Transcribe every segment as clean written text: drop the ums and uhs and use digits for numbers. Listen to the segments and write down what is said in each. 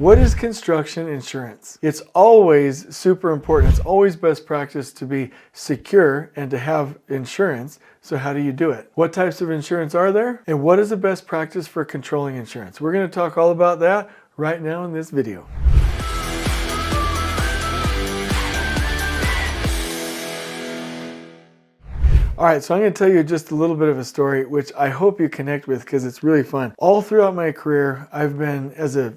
What is construction insurance? It's always super important. It's always best practice to be secure and to have insurance. So how do you do it? What types of insurance are there? And what is the best practice for controlling insurance? We're going to talk all about that right now in this video. All right, so I'm going to tell you just a little bit of a story, which I hope you connect with because it's really fun. All throughout my career, I've been, as a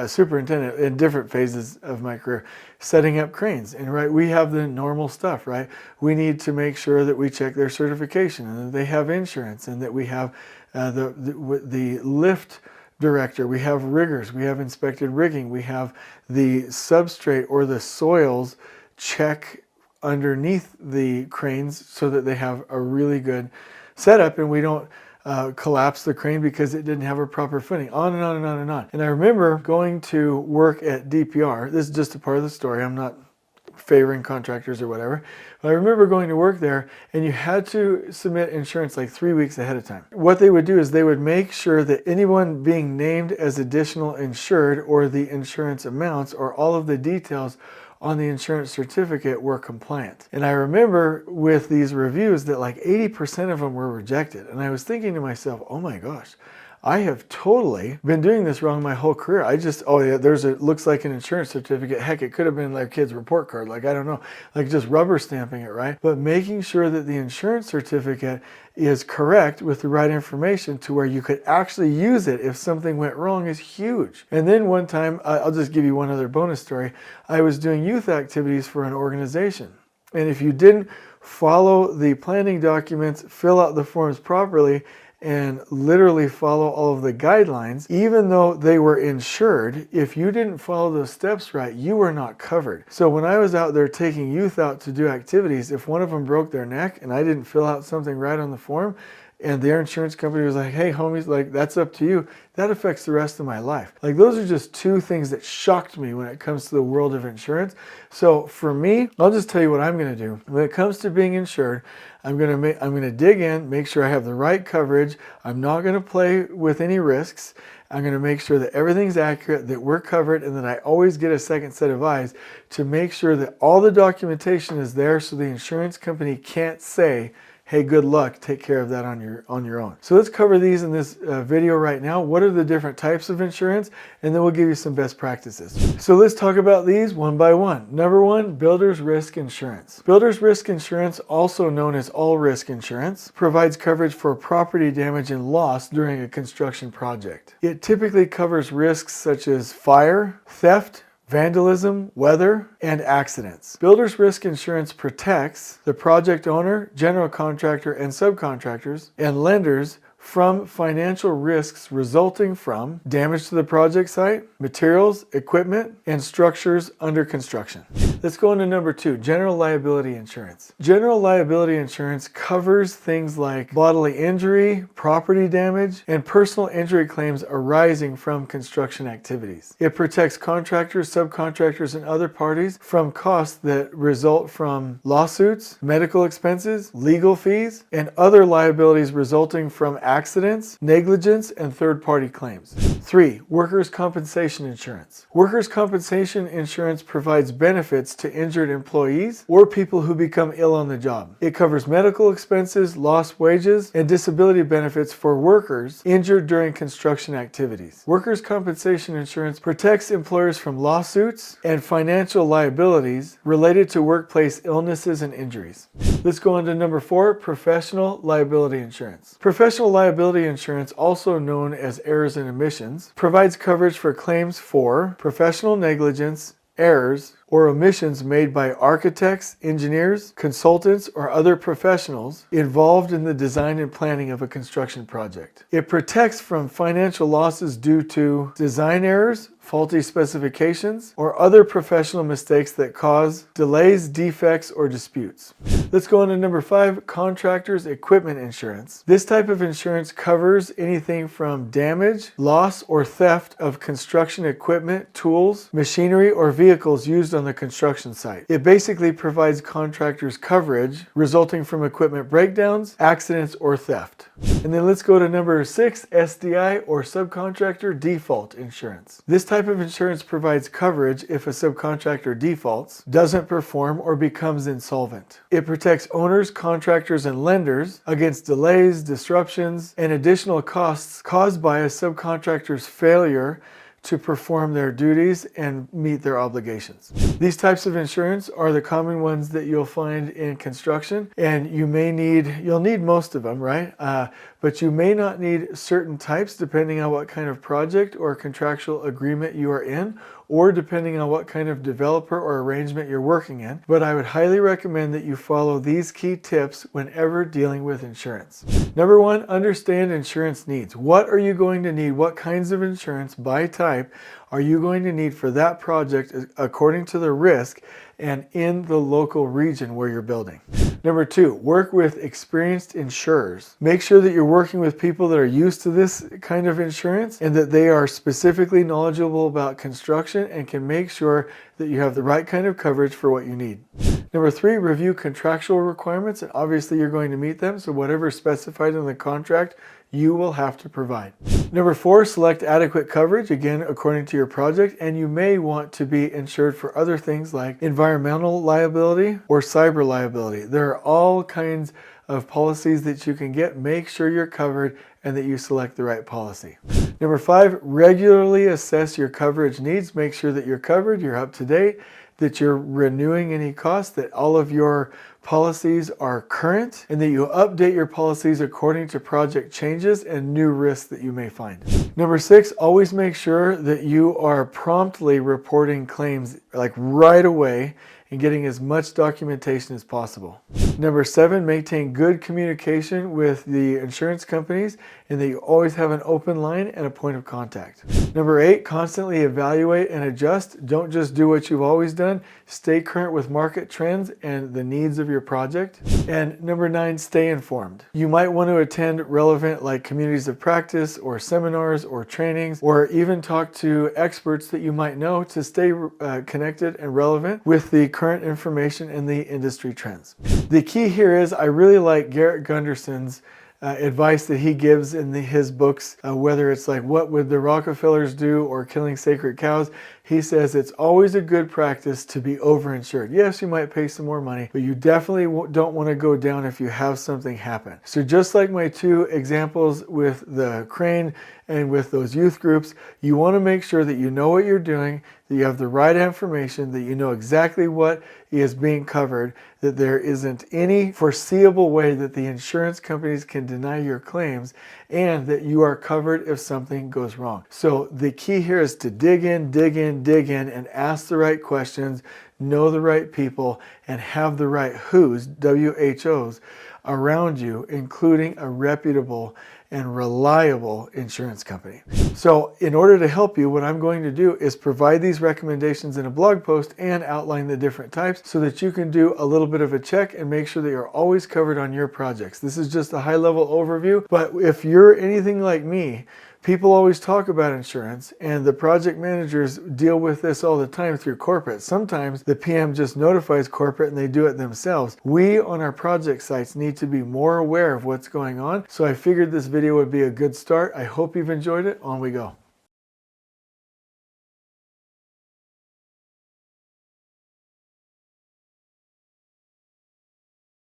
superintendent in different phases of my career, setting up cranes. And right, we have the normal stuff, right? We need to make sure that we check their certification and that they have insurance and that we have the lift director, we have riggers, we have inspected rigging, we have the substrate or the soils check underneath the cranes so that they have a really good setup and we don't collapse the crane because it didn't have a proper footing, on and on and on and on. And I remember going to work at DPR. This is just a part of the story. I'm not favoring contractors or whatever. But I remember going to work there and you had to submit insurance like 3 weeks ahead of time. What they would do is they would make sure that anyone being named as additional insured or the insurance amounts or all of the details on the insurance certificate were compliant. And I remember with these reviews that like 80% of them were rejected. And I was thinking to myself, oh my gosh, I have totally been doing this wrong my whole career. Oh yeah, looks like an insurance certificate. Heck, it could have been like kid's report card. Like, I don't know, like just rubber stamping it, right? But making sure that the insurance certificate is correct with the right information to where you could actually use it if something went wrong is huge. And then one time, I'll just give you one other bonus story. I was doing youth activities for an organization. And if you didn't follow the planning documents, fill out the forms properly, and literally follow all of the guidelines, even though they were insured, if you didn't follow those steps right, you were not covered. So when I was out there taking youth out to do activities, if one of them broke their neck and I didn't fill out something right on the form, and their insurance company was like, hey homies, like that's up to you, that affects the rest of my life. Like those are just two things that shocked me when it comes to the world of insurance. So for me, I'll just tell you what I'm going to do. When it comes to being insured, I'm going to dig in, make sure I have the right coverage. I'm not going to play with any risks. I'm going to make sure that everything's accurate, that we're covered, and that I always get a second set of eyes to make sure that all the documentation is there so the insurance company can't say, hey, good luck, take care of that on your own. So let's cover these in this video right now. What are the different types of insurance? And then we'll give you some best practices. So let's talk about these one by one. Number one, builder's risk insurance. Builder's risk insurance, also known as all risk insurance, provides coverage for property damage and loss during a construction project. It typically covers risks such as fire, theft, vandalism, weather, and accidents. Builder's risk insurance protects the project owner, general contractor, and subcontractors, and lenders from financial risks resulting from damage to the project site, materials, equipment, and structures under construction. Let's go into number two, general liability insurance. General liability insurance covers things like bodily injury, property damage, and personal injury claims arising from construction activities. It protects contractors, subcontractors, and other parties from costs that result from lawsuits, medical expenses, legal fees, and other liabilities resulting from accidents, negligence, and third-party claims. 3. Workers' compensation insurance. Workers' compensation insurance provides benefits to injured employees or people who become ill on the job. It covers medical expenses, lost wages, and disability benefits for workers injured during construction activities. Workers' compensation insurance protects employers from lawsuits and financial liabilities related to workplace illnesses and injuries. Let's go on to number 4, professional liability insurance. Professional liability insurance, also known as errors and omissions, provides coverage for claims for professional negligence, errors, or omissions made by architects, engineers, consultants, or other professionals involved in the design and planning of a construction project. It protects from financial losses due to design errors, faulty specifications, or other professional mistakes that cause delays, defects, or disputes. Let's go on to number 5, contractors' equipment insurance. This type of insurance covers anything from damage, loss, or theft of construction equipment, tools, machinery, or vehicles used on the construction site. It basically provides contractors coverage resulting from equipment breakdowns, accidents, or theft. And then let's go to number 6, SDI or subcontractor default insurance. This type of insurance provides coverage if a subcontractor defaults, doesn't perform, or becomes insolvent. It protects owners, contractors, and lenders against delays, disruptions, and additional costs caused by a subcontractor's failure to perform their duties and meet their obligations. These types of insurance are the common ones that you'll find in construction, and you'll need most of them, right? But you may not need certain types depending on what kind of project or contractual agreement you are in, or depending on what kind of developer or arrangement you're working in. But I would highly recommend that you follow these key tips whenever dealing with insurance. Number 1, understand insurance needs. What are you going to need? What kinds of insurance by type are you going to need for that project according to the risk and in the local region where you're building? Number 2, work with experienced insurers. Make sure that you're working with people that are used to this kind of insurance and that they are specifically knowledgeable about construction and can make sure that you have the right kind of coverage for what you need. Number 3, review contractual requirements, and obviously you're going to meet them, so whatever is specified in the contract, you will have to provide. Number 4, select adequate coverage, again, according to your project, and you may want to be insured for other things like environmental liability or cyber liability. There are all kinds of policies that you can get. Make sure you're covered and that you select the right policy. Number 5, regularly assess your coverage needs. Make sure that you're covered, you're up to date, that you're renewing any costs, that all of your policies are current, and that you update your policies according to project changes and new risks that you may find. Number 6, always make sure that you are promptly reporting claims like right away and getting as much documentation as possible. Number 7, maintain good communication with the insurance companies and that you always have an open line and a point of contact. Number 8, constantly evaluate and adjust. Don't just do what you've always done. Stay current with market trends and the needs of your project. And number 9, stay informed. You might want to attend relevant like communities of practice or seminars or trainings, or even talk to experts that you might know to stay connected and relevant with the current information and the industry trends. The key here is I really like Garrett Gunderson's advice that he gives in his books, whether it's like What Would the Rockefellers Do or Killing Sacred Cows. He says it's always a good practice to be overinsured. Yes, you might pay some more money, but you definitely don't want to go down if you have something happen. So just like my 2 examples with the crane and with those youth groups, you want to make sure that you know what you're doing, that you have the right information, that you know exactly what is being covered, that there isn't any foreseeable way that the insurance companies can deny your claims, and that you are covered if something goes wrong. So the key here is to dig in, and ask the right questions, know the right people, and have the right who's, WHOs, around you, including a reputable and reliable insurance company. So in order to help you, what I'm going to do is provide these recommendations in a blog post and outline the different types so that you can do a little bit of a check and make sure that you're always covered on your projects. This is just a high-level overview, but if you're anything like me, people always talk about insurance, and the project managers deal with this all the time through corporate. Sometimes the PM just notifies corporate and they do it themselves. We on our project sites need to be more aware of what's going on, so I figured this video would be a good start. I hope you've enjoyed it. On we go.